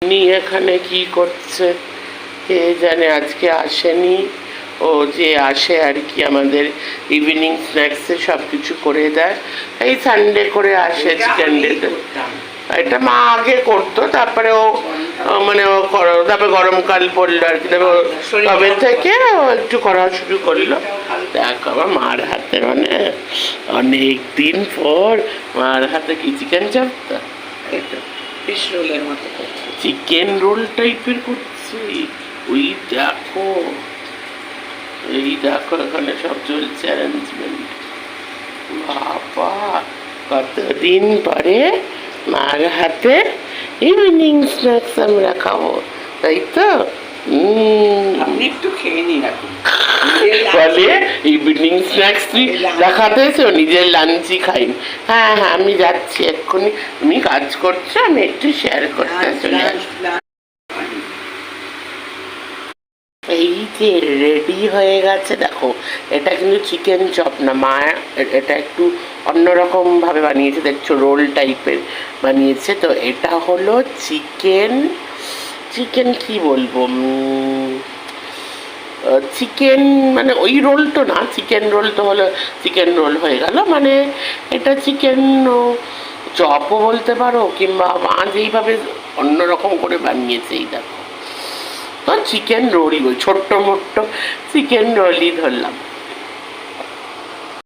টুনি এখানে কি করছে কে জানে, আজকে আসেনি। ও যে আসে আর কি আমাদের ইভিনিং স্ন্যাক্সে সব কিছু করে দেয়, এই সানডে করে আসে চিকেন ডেতে। এটা মা আগে করতো, তারপরে ও মানে ও তারপরে গরমকাল পড়লো আর কি, তবে থেকে ও একটু করা শুরু করলো। দেখ আমার মার হাতে মানে অনেক দিন পর মার হাতে কি চিকেন চাপটা, ফিশ রোলের মতো চিকেন রোল টাইপের করছি। ওই দেখো, এই দেখো এখানে সব চলছে অ্যারেঞ্জমেন্ট। বাবা কতদিন পরে মার হাতে ইভিনিং স্ন্যাক্স আমরা খাবো, তাই তো? আপনি একটু খেয়ে নিন এখন। বলে ইভিনিং স্ন্যাক্স তুই দেখাতে এসো, নিজের লাঞ্চই খাই। হ্যাঁ হ্যাঁ আমি যাচ্ছি এক্ষুনি, তুমি কাজ করছো, আমি একটু শেয়ার করতে চলে আসবো। এই যে রেডি হয়ে গেছে দেখো, এটা কিন্তু চিকেন চপ না মা, এটা একটু অন্যরকম ভাবে বানিয়েছে, দেখছো রোল টাইপের বানিয়েছে। তো এটা হলো চিকেন, চিকেন কি বলবো, চিকেন মানে ওই রোল তো না, চিকেন রোল তো হলো চিকেন রোল হয়ে গেল, মানে এটা চিকেন চপও বলতে পারো, কিংবা মা যেইভাবে অন্যরকম করে বানিয়েছে এই দেখো, তো চিকেন রোলই, ওই ছোট্ট মোট্ট চিকেন রোলই ধরলাম।